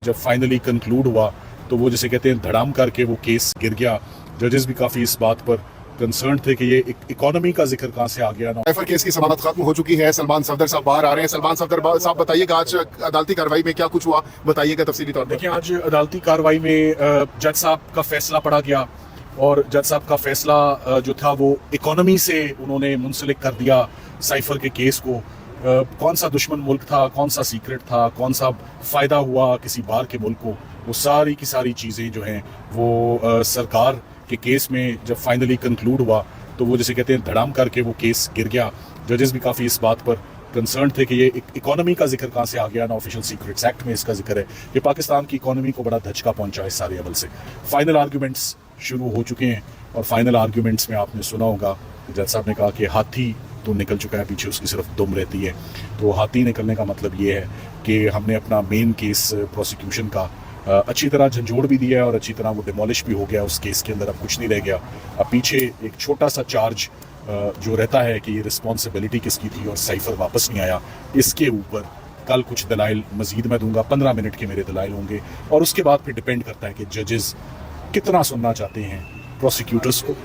जब finally conclude हुआ तो वो जिसे कहते हैं धड़ाम करके वो केस गिर गया। जजेस भी काफ़ी इस बात पर कंसर्न थे कि ये इकोनॉमी का जिक्र कहाँ से आ गया ना। साइफर केस की जमानत खत्म हो चुकी है। सलमान सफदर साहब बाहर आ रहे हैं। सलमान सफदर साहब बताइएगा आज अदालती कार्रवाई में क्या कुछ हुआ, बताइएगा तफसीली तौर पर। देखिए आज अदालती कार्रवाई में जज साहब का फैसला पढ़ा गया और जज साहब का फैसला जो था वो इकोनॉमी से उन्होंने मुंसलिक कर दिया साइफर के केस को। कौन सा दुश्मन मुल्क था, कौन सा सीक्रेट था, कौन सा फ़ायदा हुआ किसी बाहर के मुल्क को, वो सारी की सारी चीज़ें जो हैं वो सरकार के केस में जब फाइनली कंक्लूड हुआ तो वो जिसे कहते हैं धड़ाम करके वो केस गिर गया। जजेस भी काफ़ी इस बात पर कंसर्न थे कि ये इकोनॉमी का जिक्र कहाँ से आ गया ना। ऑफिशियल सीक्रेट्स एक्ट में इसका जिक्र है कि पाकिस्तान की इकोनॉमी को बड़ा धचका पहुंचा इस सारे अमल से। फाइनल आर्ग्यूमेंट्स शुरू हो चुके हैं और फाइनल आर्ग्यूमेंट्स में आपने सुना होगा जज साहब ने कहा कि हाथी तो निकल चुका है, पीछे उसकी सिर्फ दुम रहती है। तो हाथी निकलने का मतलब ये है कि हमने अपना मेन केस प्रोसिक्यूशन का अच्छी तरह झंझोड़ भी दिया है और अच्छी तरह वो डिमोलिश भी हो गया उस केस के अंदर। अब कुछ नहीं रह गया। अब पीछे एक छोटा सा चार्ज जो रहता है कि ये रिस्पॉन्सिबिलिटी किसकी थी और साइफर वापस नहीं आया, इसके ऊपर कल कुछ दलाइल मजीद मैं दूंगा। 15 मिनट के मेरे दलाइल होंगे और उसके बाद फिर डिपेंड करता है कि जजेस कितना सुनना चाहते हैं प्रोसिक्यूटर्स को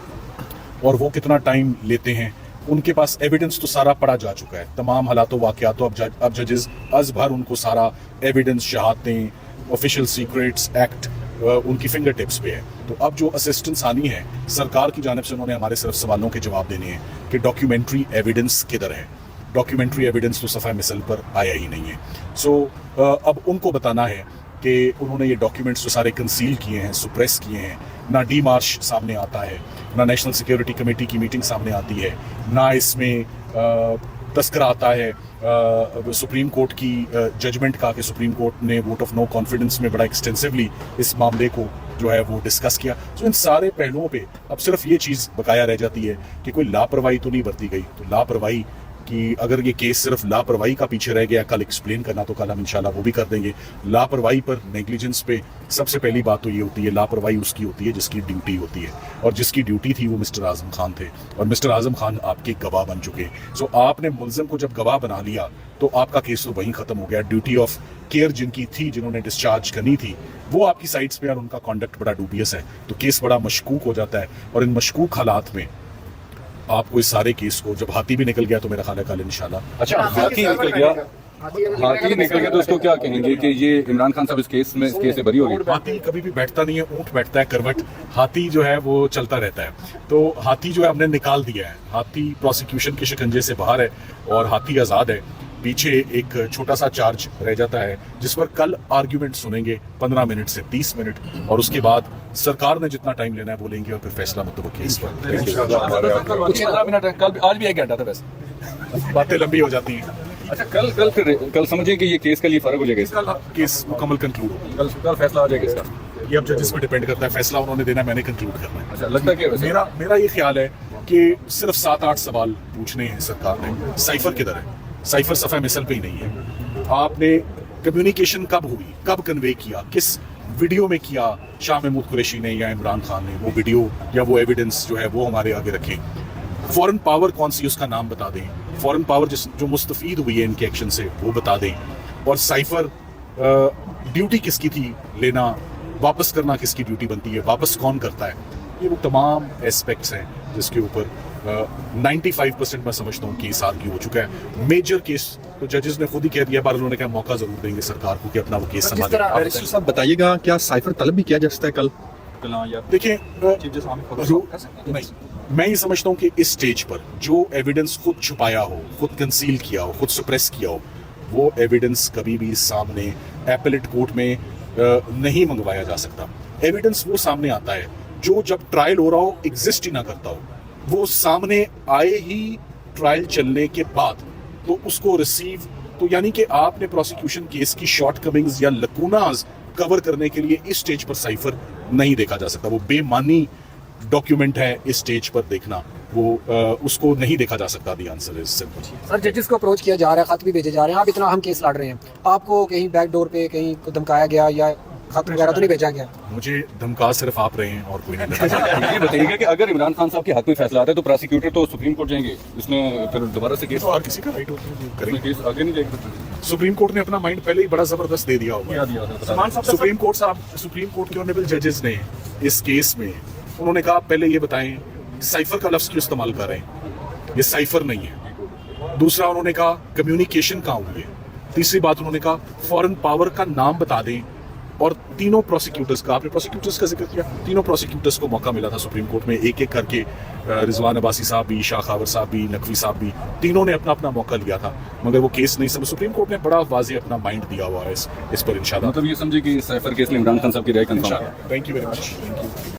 और वो कितना टाइम लेते हैं। उनके पास एविडेंस तो सारा पढ़ा जा चुका है, तमाम हालातों वाक़यातों। अब जजेस अज भर उनको सारा एविडेंस, शहादतें, ऑफिशियल सीक्रेट्स एक्ट उनकी फिंगर टिप्स पे है। तो अब जो असिस्टेंस आनी है सरकार की जानिब से, उन्होंने हमारे सिर्फ सवालों के जवाब देने हैं कि डॉक्यूमेंट्री एविडेंस किधर है। डॉक्यूमेंट्री एविडेंस तो सफ़ा मिसल पर आया ही नहीं है। सो अब उनको बताना है कि उन्होंने ये डॉक्यूमेंट्स तो सारे कंसील किए हैं, सुप्रेस किए हैं। ना डी मार्च सामने आता है, ना नेशनल सिक्योरिटी कमेटी की मीटिंग सामने आती है, ना इसमें तस्करा आता है सुप्रीम कोर्ट की जजमेंट का कि सुप्रीम कोर्ट ने वोट ऑफ नो कॉन्फिडेंस में बड़ा एक्सटेंसिवली इस मामले को जो है वो डिस्कस किया। तो इन सारे पहलुओं पे अब सिर्फ ये चीज़ बकाया रह जाती है कि कोई लापरवाही तो नहीं बरती गई। तो लापरवाही कि अगर ये केस सिर्फ लापरवाही का पीछे रह गया, कल एक्सप्लेन करना तो कल हम इंशाल्लाह वो भी कर देंगे। लापरवाही पर, नेग्लिजेंस पे सबसे पहली बात तो ये होती है, लापरवाही उसकी होती है जिसकी ड्यूटी होती है, और जिसकी ड्यूटी थी वो मिस्टर आजम खान थे और मिस्टर आजम खान आपके गवाह बन चुके। सो आपने मुलजिम को जब गवाह बना लिया तो आपका केस तो वहीं ख़त्म हो गया। ड्यूटी ऑफ केयर जिनकी थी, जिन्होंने डिस्चार्ज करनी थी, वो आपकी साइड्स पे और उनका कॉन्डक्ट बड़ा डूबियस है, तो केस बड़ा मशकूक हो जाता है। और इन मशकूक हालात में आपको इस सारे केस को, जब हाथी भी निकल गया तो मेरा ख्याल है कल इंशाल्लाह। अच्छा, हाथी निकल गया, हाथी निकल गया तो उसको क्या कहेंगे कि ये इमरान खान साहब इस केस से बरी हो गई? हाथी कभी भी बैठता नहीं है, ऊंट बैठता है करवट। हाथी जो है वो चलता रहता है। तो हाथी जो है हमने निकाल दिया है। हाथी प्रोसिक्यूशन के शिकंजे से बाहर है और हाथी आज़ाद है। पीछे एक छोटा सा चार्ज रह जाता है जिस पर कल आर्ग्यूमेंट सुनेंगे 15 मिनट से 30 मिनट, और उसके बाद सरकार ने जितना टाइम लेना है वो लेंगे और फिर फैसला मुतवक्किल है इस पर। कुछ 15 मिनट है, कल आज भी 1 घंटा था वैसे। बातें लंबी हो जाती हैं। अच्छा, कल समझिए कि ये केस का लिए फर्क हो जाएगा, कल केस मुकम्मल कंक्लूड होगा। कल फैसला हो जाएगा इसका। ये अब जजेस पे डिपेंड करता है, फैसला उन्होंने देना है, मैंने कंक्लूड करना है। अच्छा, लगता है कि मेरा ये ख्याल है कि सिर्फ 7-8 सवाल पूछने हैं सरकार ने। साइफर किधर है? साइफर सफ़ा मिसल पे ही नहीं है। आपने कम्युनिकेशन कब हुई, कब कन्वे किया, किस वीडियो में किया? शाह महमूद कुरैशी ने या इमरान खान ने वो वीडियो या वो एविडेंस जो है वो हमारे आगे रखें। फॉरेन पावर कौन सी, उसका नाम बता दें। फॉरेन पावर जो मुस्तफीद हुई है इनके एक्शन से वो बता दें। और साइफर ड्यूटी किसकी थी लेना, वापस करना किसकी ड्यूटी बनती है, वापस कौन करता है? ये वो तमाम एस्पेक्ट्स हैं जिसके ऊपर 95% मैं समझता हूँ केस आर्ग्यू हो चुका है। मेजर केस तो जजेस ने खुद ही कह दिया, बार उन्होंने कहा मौका जरूर देंगे सरकार को कि अपना वो केस संभाले। बैरिस्टर साहब बताइएगा, क्या साइफर तलब भी किया जा सकता है कल? देखिए नहीं, मैं ये समझता हूँ कि इस स्टेज पर जो एविडेंस खुद छुपाया हो, खुद कंसील किया हो, खुद सुप्रेस किया हो, वो एविडेंस कभी भी सामने एपेलेट कोर्ट में नहीं मंगवाया जा सकता। एविडेंस वो सामने आता है जो जब ट्रायल हो रहा हो, एग्जिस्ट ही ना करता हो, वो सामने आए ही ट्रायल चलने के बाद तो उसको रिसीव, तो यानी कि आपने प्रोसिक्यूशन केस की शॉर्टकमिंग्स या लकूनाज कवर करने के लिए इस स्टेज पर साइफर नहीं देखा जा सकता। वो बेमानी डॉक्यूमेंट है, इस स्टेज पर देखना वो उसको नहीं देखा जा सकता। The answer is simple. Sir, जजेस को अप्रोच किया जा रहा है, खत भी भेजे जा रहे हैं, आप इतना अहम केस लड़ रहे हैं, आपको कहीं बैक डोर पे कहीं धमकाया गया या खत वगैरह तो नहीं भेजा गया? मुझे धमका सिर्फ आप रहे हैं और कोई नहीं। ये बताइएगा कि अगर इमरान खान साहब के हक में फैसला आता है तो प्रोसिक्यूटर तो सुप्रीम कोर्ट जाएंगे, इसमें फिर दोबारा से केस तो और किसी का राइट होता है करेंगे। केस आगे नहीं जाएगा। सुप्रीम कोर्ट ने अपना माइंड पहले ही बड़ा जबरदस्त दे दिया हुआ है। सुप्रीम कोर्ट के ऑनरेबल जजेस ने इस केस में उन्होंने कहा पहले ये बताएं साइफर का लफ्ज क्यों इस्तेमाल कर रहे हैं, ये साइफर नहीं है। दूसरा उन्होंने कहा कम्युनिकेशन कहाँ हुई है। तीसरी बात उन्होंने कहा फॉरेन पावर का नाम बता दें। और तीनों प्रोसिक्यूटर्स का, आपने प्रोसिक्यूटर्स का जिक्र किया, तीनों प्रोसिक्यूटर्स को मौका मिला था सुप्रीम कोर्ट में एक एक करके, रिजवान अब्बासी साहब भी, शाह खावर साहब भी, नकवी साहब भी, तीनों ने अपना अपना मौका लिया था, मगर वो केस नहीं समझ। सुप्रीम कोर्ट ने बड़ा वाज़ेह अपना माइंड दिया हुआ है इस पर इंशाल्लाह। मतलब ये समझे कि साइफर केस में इमरान खान साहब की राय कंफर्म है। Thank you very much. Thank you.